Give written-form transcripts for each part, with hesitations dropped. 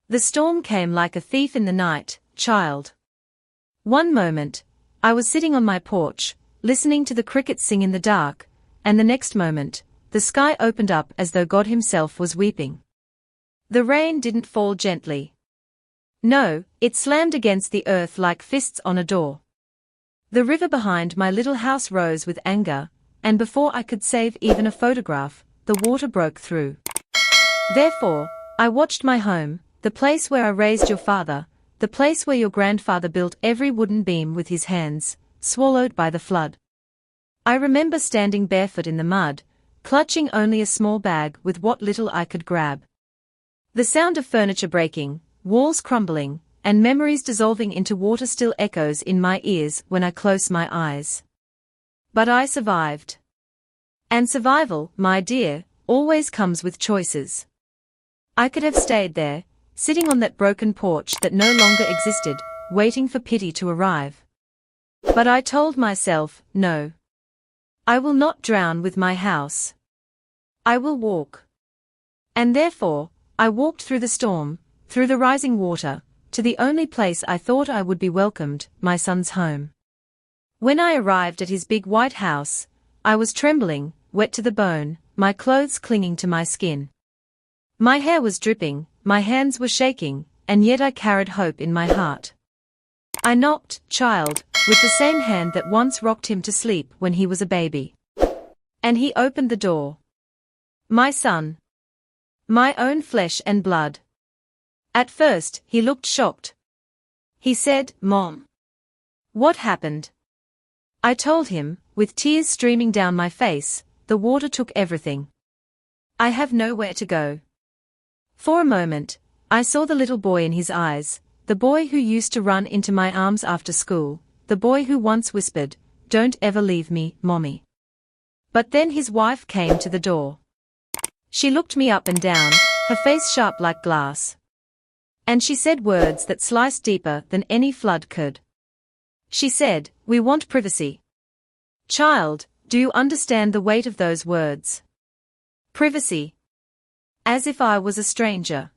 The storm came like a thief in the night, child. One moment, I was sitting on my porch, listening to the crickets sing in the dark, and the next moment, the sky opened up as though God himself was weeping. The rain didn't fall gently. No, it slammed against the earth like fists on a door. The river behind my little house rose with anger, and before I could save even a photograph, the water broke through. Therefore, I watched my home, the place where I raised your father, the place where your grandfather built every wooden beam with his hands, swallowed by the flood. I remember standing barefoot in the mud, clutching only a small bag with what little I could grab. The sound of furniture breaking, walls crumbling, and memories dissolving into water still echoes in my ears when I close my eyes. But I survived. And survival, my dear, always comes with choices. I could have stayed there, sitting on that broken porch that no longer existed, waiting for pity to arrive. But I told myself, no. I will not drown with my house. I will walk. And therefore, I walked through the storm, through the rising water, to the only place I thought I would be welcomed, my son's home. When I arrived at his big white house, I was trembling, wet to the bone, my clothes clinging to my skin. My hair was dripping, my hands were shaking, and yet I carried hope in my heart. I knocked, child, with the same hand that once rocked him to sleep when he was a baby. And he opened the door. My son. My own flesh and blood. At first, he looked shocked. He said, "Mom. What happened?" I told him, with tears streaming down my face, the water took everything. I have nowhere to go. For a moment, I saw the little boy in his eyes, the boy who used to run into my arms after school, the boy who once whispered, "Don't ever leave me, Mommy." But then his wife came to the door. She looked me up and down, her face sharp like glass. And she said words that sliced deeper than any flood could. She said, "We want privacy." Child, do you understand the weight of those words? Privacy. As if I was a stranger.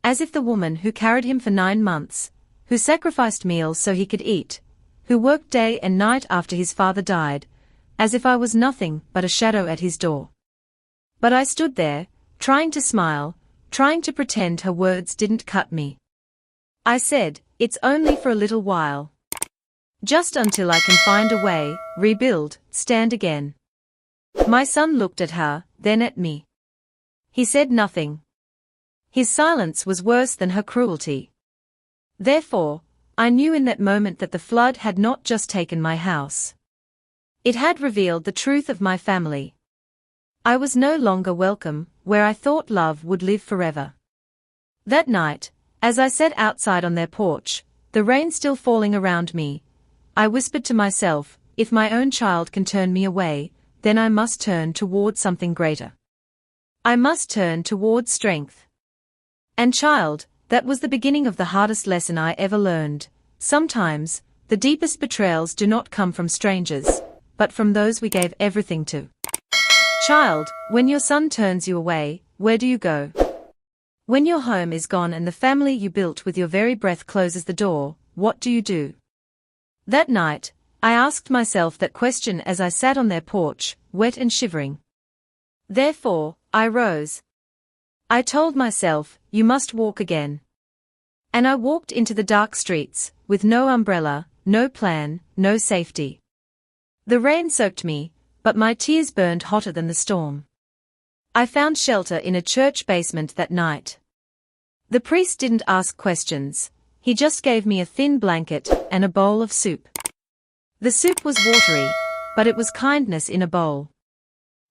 As if the woman who carried him for 9 months, who sacrificed meals so he could eat, who worked day and night after his father died, as if I was nothing but a shadow at his door. But I stood there, trying to smile, trying to pretend her words didn't cut me. I said, "It's only for a little while. Just until I can find a way, rebuild, stand again." My son looked at her, then at me. He said nothing. His silence was worse than her cruelty. Therefore, I knew in that moment that the flood had not just taken my house. It had revealed the truth of my family. I was no longer welcome, where I thought love would live forever. That night, as I sat outside on their porch, the rain still falling around me, I whispered to myself, if my own child can turn me away, then I must turn toward something greater. I must turn toward strength. And child, that was the beginning of the hardest lesson I ever learned. Sometimes, the deepest betrayals do not come from strangers, but from those we gave everything to. Child, when your son turns you away, where do you go? When your home is gone and the family you built with your very breath closes the door, what do you do? That night, I asked myself that question as I sat on their porch, wet and shivering. Therefore, I rose. I told myself, you must walk again. And I walked into the dark streets, with no umbrella, no plan, no safety. The rain soaked me, but my tears burned hotter than the storm. I found shelter in a church basement that night. The priest didn't ask questions, he just gave me a thin blanket and a bowl of soup. The soup was watery, but it was kindness in a bowl.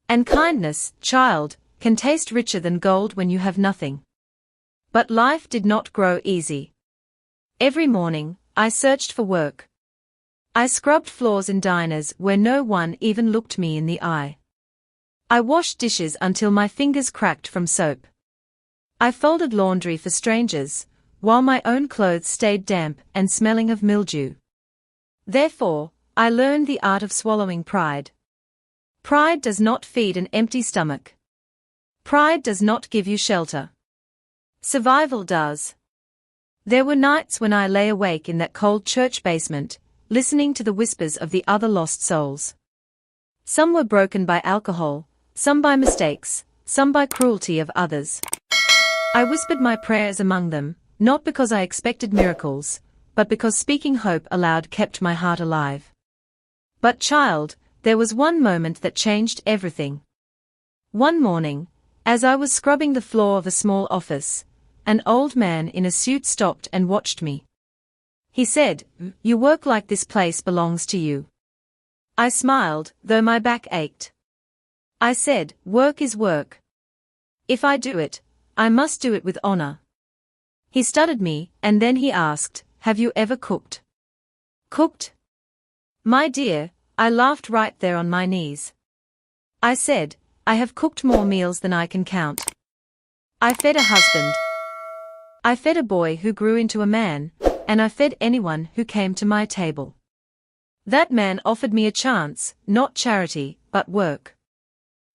And kindness, child, can taste richer than gold when you have nothing. But life did not grow easy. Every morning, I searched for work. I scrubbed floors in diners where no one even looked me in the eye. I washed dishes until my fingers cracked from soap. I folded laundry for strangers, while my own clothes stayed damp and smelling of mildew. Therefore, I learned the art of swallowing pride. Pride does not feed an empty stomach. Pride does not give you shelter. Survival does. There were nights when I lay awake in that cold church basement, listening to the whispers of the other lost souls. Some were broken by alcohol, some by mistakes, some by cruelty of others. I whispered my prayers among them, not because I expected miracles, but because speaking hope aloud kept my heart alive. But child, there was one moment that changed everything. One morning, as I was scrubbing the floor of a small office, an old man in a suit stopped and watched me. He said, "You work like this place belongs to you." I smiled, though my back ached. I said, "Work is work. If I do it, I must do it with honor." He studied me, and then he asked, "Have you ever cooked?" "Cooked? My dear," I laughed right there on my knees. I said, "I have cooked more meals than I can count. I fed a husband. I fed a boy who grew into a man, and I fed anyone who came to my table. That man offered me a chance, not charity, but work.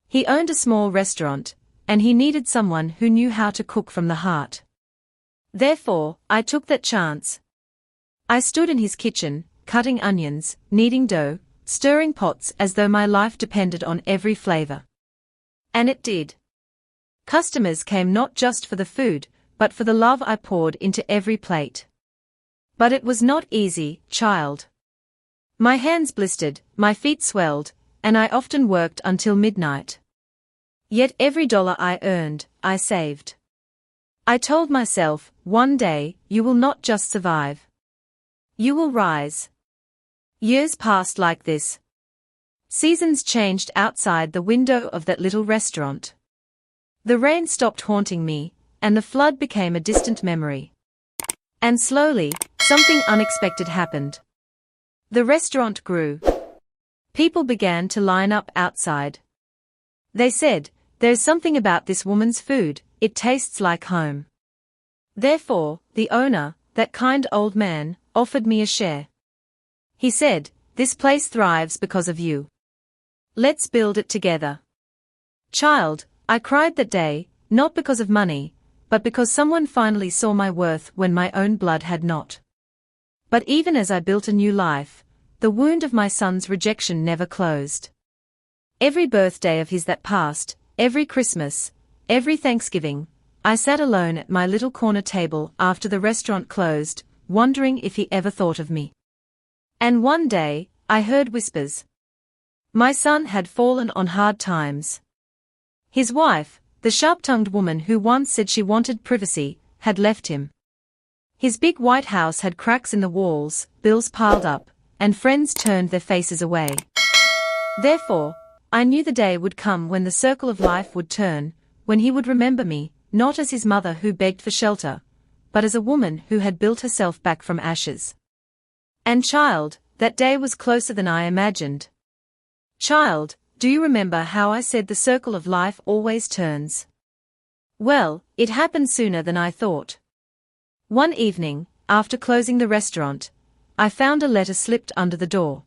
He owned a small restaurant, and he needed someone who knew how to cook from the heart. Therefore, I took that chance. I stood in his kitchen, cutting onions, kneading dough, stirring pots as though my life depended on every flavor. And it did. Customers came not just for the food, but for the love I poured into every plate. But it was not easy, child. My hands blistered, my feet swelled, and I often worked until midnight. Yet every dollar I earned, I saved. I told myself, one day, you will not just survive. You will rise. Years passed like this. Seasons changed outside the window of that little restaurant. The rain stopped haunting me, and the flood became a distant memory. And slowly, something unexpected happened. The restaurant grew. People began to line up outside. They said, "There's something about this woman's food, it tastes like home." Therefore, the owner, that kind old man, offered me a share. He said, "This place thrives because of you. Let's build it together." Child, I cried that day, not because of money, but because someone finally saw my worth when my own blood had not. But even as I built a new life, the wound of my son's rejection never closed. Every birthday of his that passed, every Christmas, every Thanksgiving, I sat alone at my little corner table after the restaurant closed, wondering if he ever thought of me. And one day, I heard whispers. My son had fallen on hard times. His wife, the sharp-tongued woman who once said she wanted privacy, had left him. His big white house had cracks in the walls, bills piled up, and friends turned their faces away. Therefore, I knew the day would come when the circle of life would turn, when he would remember me, not as his mother who begged for shelter, but as a woman who had built herself back from ashes. And child, that day was closer than I imagined. Child, do you remember how I said the circle of life always turns? Well, it happened sooner than I thought. One evening, after closing the restaurant, I found a letter slipped under the door.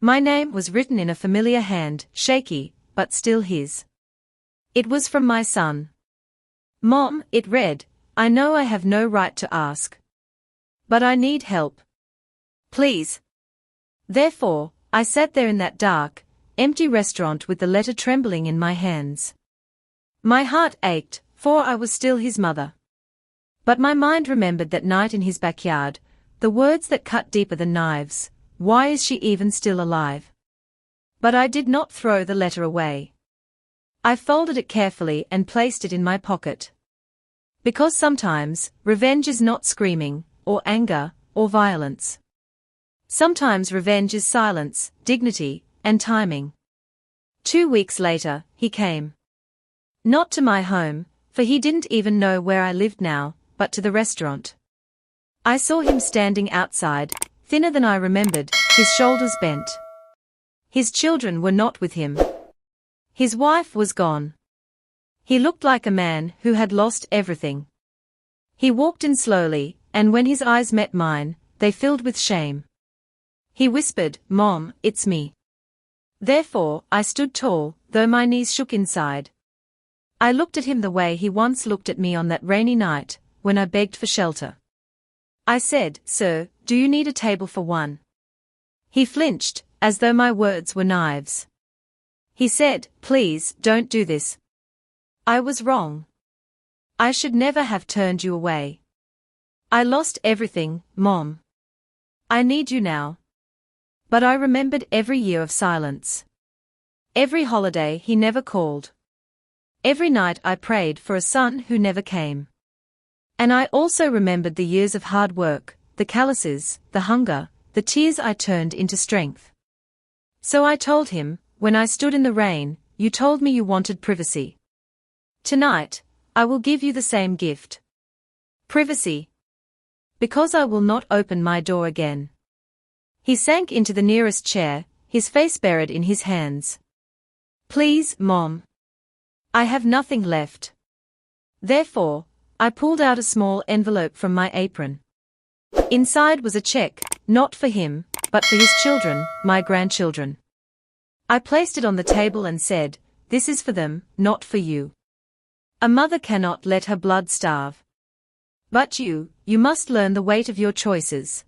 My name was written in a familiar hand, shaky, but still his. It was from my son. "Mom," it read, "I know I have no right to ask. But I need help. Please." Therefore, I sat there in that dark, empty restaurant with the letter trembling in my hands. My heart ached, for I was still his mother. But my mind remembered that night in his backyard, the words that cut deeper than knives, "Why is she even still alive?" But I did not throw the letter away. I folded it carefully and placed it in my pocket. Because sometimes, revenge is not screaming, or anger, or violence. Sometimes revenge is silence, dignity, and timing. 2 weeks later, he came. Not to my home, for he didn't even know where I lived now, but to the restaurant. I saw him standing outside, thinner than I remembered, his shoulders bent. His children were not with him. His wife was gone. He looked like a man who had lost everything. He walked in slowly, and when his eyes met mine, they filled with shame. He whispered, "Mom, it's me." Therefore, I stood tall, though my knees shook inside. I looked at him the way he once looked at me on that rainy night, when I begged for shelter. I said, "Sir, do you need a table for one?" He flinched, as though my words were knives. He said, "Please, don't do this. I was wrong. I should never have turned you away. I lost everything, Mom. I need you now." But I remembered every year of silence. Every holiday he never called. Every night I prayed for a son who never came. And I also remembered the years of hard work, the calluses, the hunger, the tears I turned into strength. So I told him, when I stood in the rain, "You told me you wanted privacy. Tonight, I will give you the same gift. Privacy. Because I will not open my door again." He sank into the nearest chair, his face buried in his hands. "Please, Mom. I have nothing left." Therefore, I pulled out a small envelope from my apron. Inside was a check, not for him, but for his children, my grandchildren. I placed it on the table and said, "This is for them, not for you. A mother cannot let her blood starve. But you must learn the weight of your choices."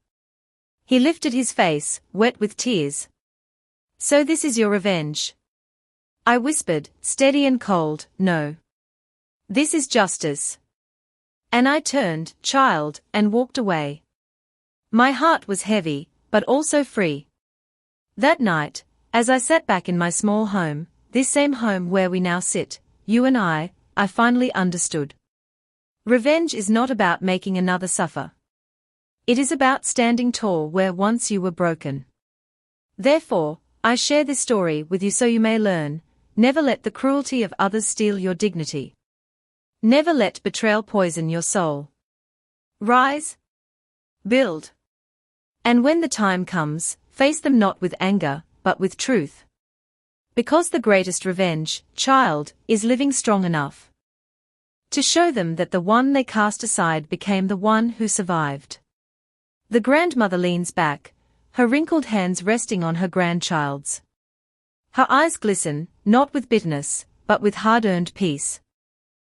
He lifted his face, wet with tears. "So this is your revenge?" I whispered, steady and cold, "No. This is justice." And I turned, child, and walked away. My heart was heavy, but also free. That night, as I sat back in my small home, this same home where we now sit, you and I finally understood. Revenge is not about making another suffer. It is about standing tall where once you were broken. Therefore, I share this story with you so you may learn, never let the cruelty of others steal your dignity. Never let betrayal poison your soul. Rise. Build. And when the time comes, face them not with anger, but with truth. Because the greatest revenge, child, is living strong enough to show them that the one they cast aside became the one who survived. The grandmother leans back, her wrinkled hands resting on her grandchild's. Her eyes glisten, not with bitterness, but with hard-earned peace.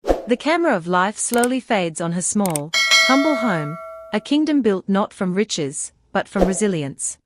The camera of life slowly fades on her small, humble home, a kingdom built not from riches, but from resilience.